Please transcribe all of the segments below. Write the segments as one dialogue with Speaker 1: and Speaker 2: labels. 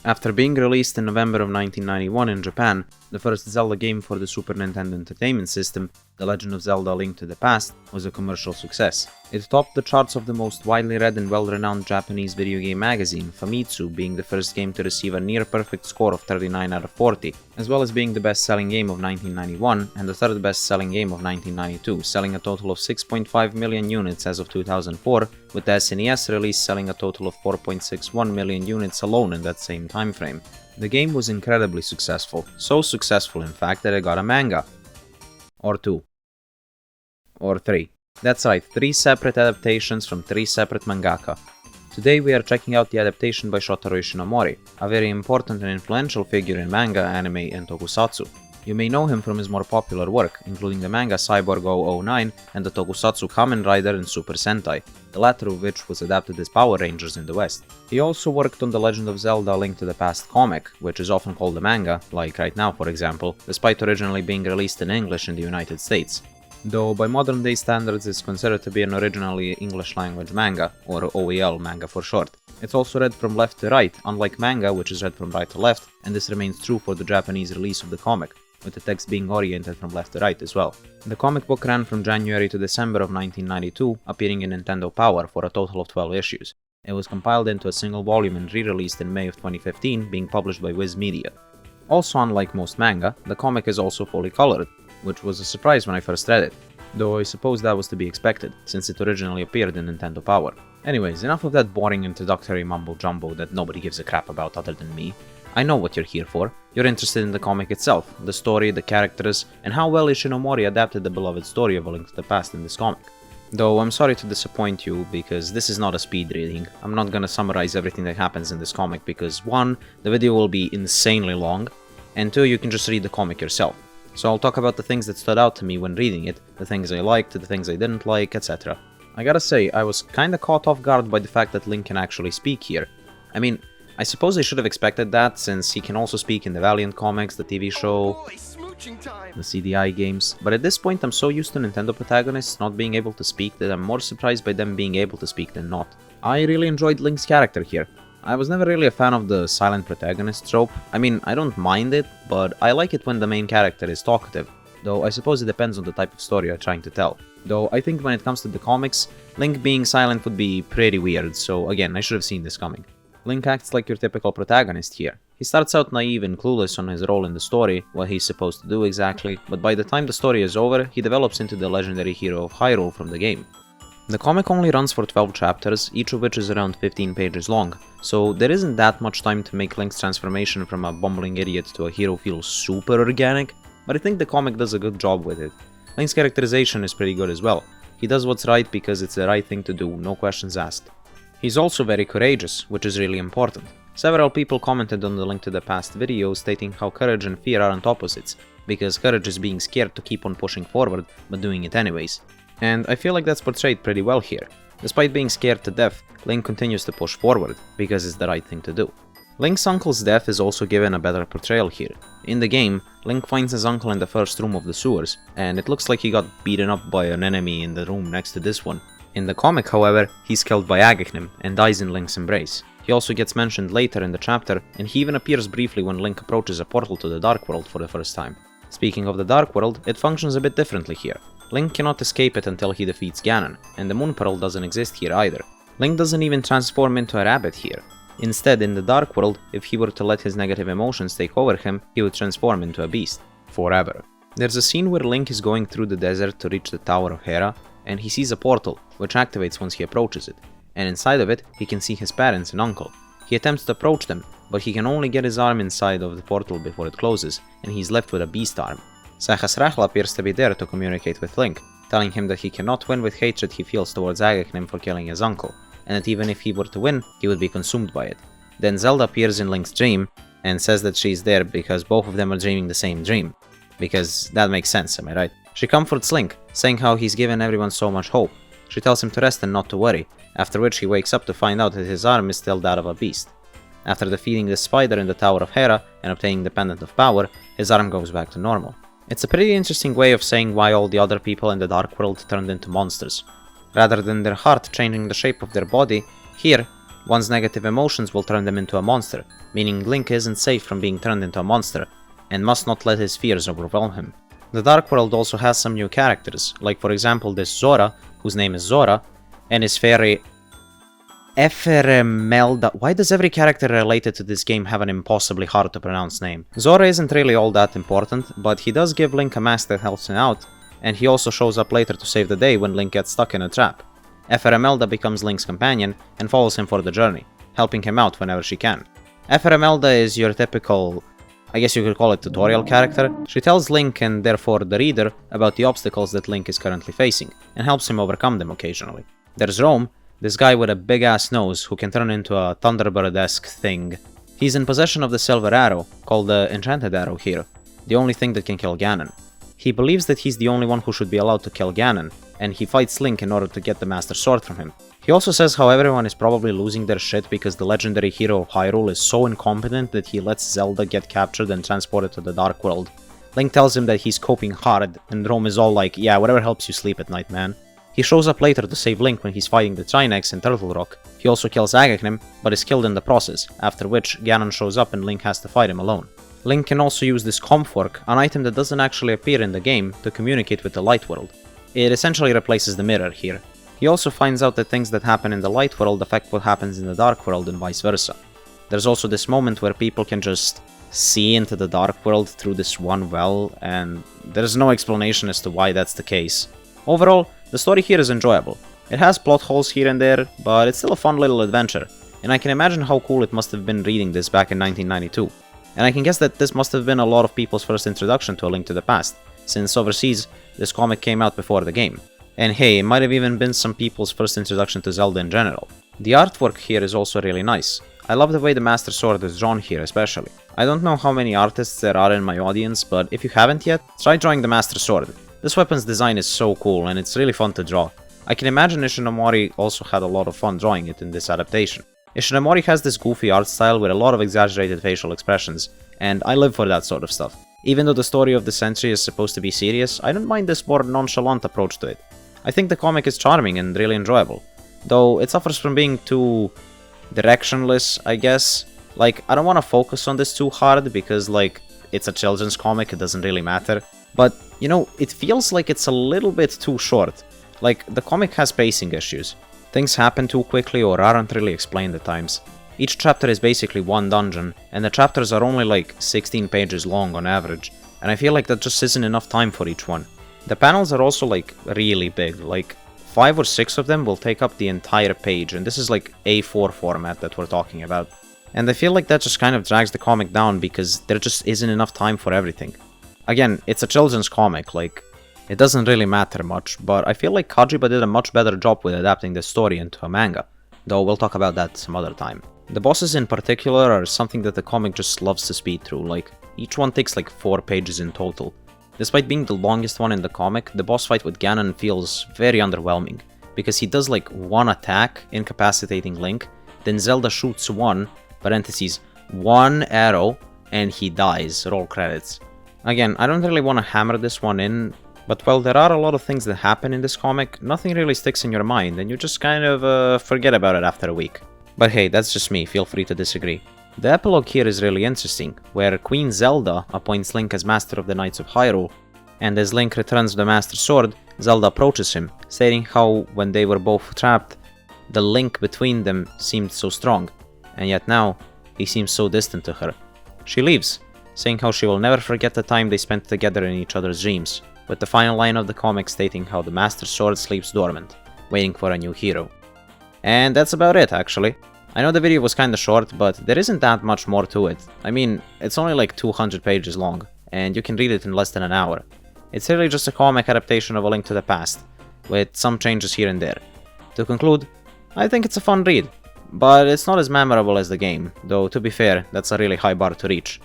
Speaker 1: After being released in November of 1991 in Japan, the first Zelda game for the Super Nintendo Entertainment System, The Legend of Zelda: A Link to the Past, was a commercial success. It topped the charts of the most widely read and well-renowned Japanese video game magazine, Famitsu, being the first game to receive a near-perfect score of 39 out of 40, as well as being the best-selling game of 1991 and the third best-selling game of 1992, selling a total of 6.5 million units as of 2004, with the SNES release selling a total of 4.61 million units alone in that same time frame. The game was incredibly successful, so successful in fact that it got a manga. Or two. Or three. That's right, 3 separate adaptations from 3 separate mangaka. Today we are checking out the adaptation by Shotaro Ishinomori, a very important and influential figure in manga, anime, and tokusatsu. You may know him from his more popular work, including the manga Cyborg 009 and the tokusatsu Kamen Rider and Super Sentai, the latter of which was adapted as Power Rangers in the West. He also worked on the Legend of Zelda: A Link to the Past comic, which is often called a manga, like right now for example, despite originally being released in English in the United States. Though by modern day standards it's considered to be an originally English language manga, or OEL manga for short. It's also read from left to right, unlike manga which is read from right to left, and this remains true for the Japanese release of the comic, with the text being oriented from left to right as well. The comic book ran from January to December of 1992, appearing in Nintendo Power for a total of 12 issues. It was compiled into a single volume and re-released in May of 2015, being published by VIZ Media. Also, unlike most manga, the comic is also fully colored, which was a surprise when I first read it, though I suppose that was to be expected, since it originally appeared in Nintendo Power. Anyways, enough of that boring introductory mumbo-jumbo that nobody gives a crap about other than me. I know what you're here for. You're interested in the comic itself, the story, the characters, and how well Ishinomori adapted the beloved story of A Link to the Past in this comic. Though I'm sorry to disappoint you, because this is not a speed reading. I'm not gonna summarize everything that happens in this comic because 1. The video will be insanely long, and 2. You can just read the comic yourself. So I'll talk about the things that stood out to me when reading it, the things I liked, the things I didn't like, etc. I gotta say, I was kinda caught off guard by the fact that Link can actually speak here. I mean, I suppose I should have expected that, since he can also speak in the Valiant comics, the TV show, the CDI games, but at this point I'm so used to Nintendo protagonists not being able to speak that I'm more surprised by them being able to speak than not. I really enjoyed Link's character here. I was never really a fan of the silent protagonist trope. I mean, I don't mind it, but I like it when the main character is talkative, though I suppose it depends on the type of story you're trying to tell. Though I think when it comes to the comics, Link being silent would be pretty weird, so again, I should have seen this coming. Link acts like your typical protagonist here. He starts out naive and clueless on his role in the story, what he's supposed to do exactly, but by the time the story is over, he develops into the legendary hero of Hyrule from the game. The comic only runs for 12 chapters, each of which is around 15 pages long, so there isn't that much time to make Link's transformation from a bumbling idiot to a hero feel super organic, but I think the comic does a good job with it. Link's characterization is pretty good as well. He does what's right because it's the right thing to do, no questions asked. He's also very courageous, which is really important. Several people commented on the Link to the Past video stating how courage and fear aren't opposites, because courage is being scared to keep on pushing forward, but doing it anyways. And I feel like that's portrayed pretty well here. Despite being scared to death, Link continues to push forward, because it's the right thing to do. Link's uncle's death is also given a better portrayal here. In the game, Link finds his uncle in the first room of the sewers, and it looks like he got beaten up by an enemy in the room next to this one. In the comic, however, he's killed by Agahnim and dies in Link's embrace. He also gets mentioned later in the chapter, and he even appears briefly when Link approaches a portal to the Dark World for the first time. Speaking of the Dark World, it functions a bit differently here. Link cannot escape it until he defeats Ganon, and the Moon Pearl doesn't exist here either. Link doesn't even transform into a rabbit here. Instead, in the Dark World, if he were to let his negative emotions take over him, he would transform into a beast. Forever. There's a scene where Link is going through the desert to reach the Tower of Hera, and he sees a portal, which activates once he approaches it, and inside of it, he can see his parents and uncle. He attempts to approach them, but he can only get his arm inside of the portal before it closes, and he's left with a beast arm. Sahasrahla appears to be there to communicate with Link, telling him that he cannot win with hatred he feels towards Agahnim for killing his uncle, and that even if he were to win, he would be consumed by it. Then Zelda appears in Link's dream, and says that she's there because both of them are dreaming the same dream. Because that makes sense, am I right? She comforts Link, saying how he's given everyone so much hope. She tells him to rest and not to worry, after which he wakes up to find out that his arm is still that of a beast. After defeating the spider in the Tower of Hera and obtaining the Pendant of Power, his arm goes back to normal. It's a pretty interesting way of saying why all the other people in the Dark World turned into monsters. Rather than their heart changing the shape of their body, here, One's negative emotions will turn them into a monster, meaning Link isn't safe from being turned into a monster, and must not let his fears overwhelm him. The Dark World also has some new characters, like for example this Zora, whose name is Zora, and his fairy Epheremelda. Why does every character related to this game have an impossibly hard to pronounce name? Zora isn't really all that important, but he does give Link a mask that helps him out, and he also shows up later to save the day when Link gets stuck in a trap. Epheremelda becomes Link's companion and follows him for the journey, helping him out whenever she can. Epheremelda is your typical, I guess you could call it, tutorial character. She tells Link, and therefore the reader, about the obstacles that Link is currently facing, and helps him overcome them occasionally. There's Rome, this guy with a big ass nose who can turn into a Thunderbird-esque thing. He's in possession of the Silver Arrow, called the Enchanted Arrow here, the only thing that can kill Ganon. He believes that he's the only one who should be allowed to kill Ganon, and he fights Link in order to get the Master Sword from him. He also says how everyone is probably losing their shit because the legendary hero of Hyrule is so incompetent that he lets Zelda get captured and transported to the Dark World. Link tells him that he's coping hard, and Rome is all like, yeah, whatever helps you sleep at night, man. He shows up later to save Link when he's fighting the Trinex in Turtle Rock. He also kills Agahnim, but is killed in the process, after which Ganon shows up and Link has to fight him alone. Link can also use this Comfork, an item that doesn't actually appear in the game, to communicate with the Light World. It essentially replaces the mirror here. He also finds out that things that happen in the Light World affect what happens in the Dark World and vice versa. There's also this moment where people can just see into the Dark World through this one well, and there's no explanation as to why that's the case. Overall, the story here is enjoyable. It has plot holes here and there, but it's still a fun little adventure, and I can imagine how cool it must have been reading this back in 1992. And I can guess that this must have been a lot of people's first introduction to A Link to the Past, since overseas, this comic came out before the game. And hey, it might have even been some people's first introduction to Zelda in general. The artwork here is also really nice. I love the way the Master Sword is drawn here especially. I don't know how many artists there are in my audience, but if you haven't yet, try drawing the Master Sword. This weapon's design is so cool and it's really fun to draw. I can imagine Ishinomori also had a lot of fun drawing it in this adaptation. Ishinomori has this goofy art style with a lot of exaggerated facial expressions, and I live for that sort of stuff. Even though the story of the century is supposed to be serious, I don't mind this more nonchalant approach to it. I think the comic is charming and really enjoyable, though it suffers from being too directionless, I guess. Like, I don't want to focus on this too hard because, like, it's a children's comic, it doesn't really matter. But, you know, it feels like it's a little bit too short. Like, the comic has pacing issues. Things happen too quickly or aren't really explained at times. Each chapter is basically one dungeon, and the chapters are only like 16 pages long on average, and I feel like that just isn't enough time for each one. The panels are also like really big, like 5 or 6 of them will take up the entire page, and this is like A4 format that we're talking about. And I feel like that just kind of drags the comic down because there just isn't enough time for everything. Again, it's a children's comic, like, it doesn't really matter much, but I feel like Kajiba did a much better job with adapting the story into a manga, though we'll talk about that some other time. The bosses in particular are something that the comic just loves to speed through, like, each one takes like 4 pages in total. Despite being the longest one in the comic, the boss fight with Ganon feels very underwhelming, because he does like one attack, incapacitating Link, then Zelda shoots one arrow, and he dies, roll credits. Again, I don't really want to hammer this one in, but while there are a lot of things that happen in this comic, nothing really sticks in your mind, and you just kind of forget about it after a week. But hey, that's just me, feel free to disagree. The epilogue here is really interesting, where Queen Zelda appoints Link as Master of the Knights of Hyrule, and as Link returns the Master Sword, Zelda approaches him, stating how when they were both trapped, the link between them seemed so strong, and yet now, he seems so distant to her. She leaves, saying how she will never forget the time they spent together in each other's dreams, with the final line of the comic stating how the Master Sword sleeps dormant, waiting for a new hero. And that's about it, actually. I know the video was kinda short, but there isn't that much more to it. I mean, it's only like 200 pages long, and you can read it in less than an hour. It's really just a comic adaptation of A Link to the Past, with some changes here and there. To conclude, I think it's a fun read, but it's not as memorable as the game, though to be fair, that's a really high bar to reach.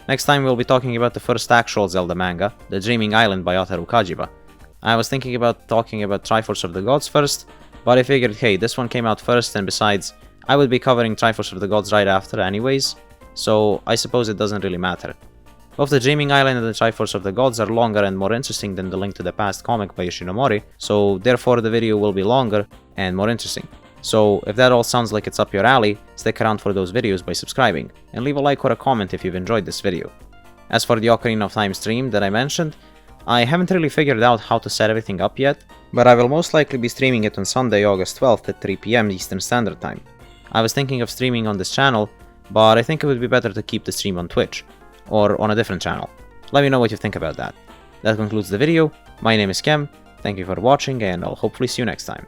Speaker 1: Next time we'll be talking about the first actual Zelda manga, The Dreaming Island by Wataru Kajiba. I was thinking about talking about Triforce of the Gods first, but I figured, hey, this one came out first, and besides, I would be covering Triforce of the Gods right after anyways, so I suppose it doesn't really matter. Both The Dreaming Island and the Triforce of the Gods are longer and more interesting than the Link to the Past comic by Ishinomori, so therefore the video will be longer and more interesting. So if that all sounds like it's up your alley, stick around for those videos by subscribing, and leave a like or a comment if you've enjoyed this video. As for the Ocarina of Time stream that I mentioned, I haven't really figured out how to set everything up yet, but I will most likely be streaming it on Sunday, August 12th at 3 PM Eastern Standard Time. I was thinking of streaming on this channel, but I think it would be better to keep the stream on Twitch, or on a different channel. Let me know what you think about that. That concludes the video. My name is Kem, thank you for watching, and I'll hopefully see you next time.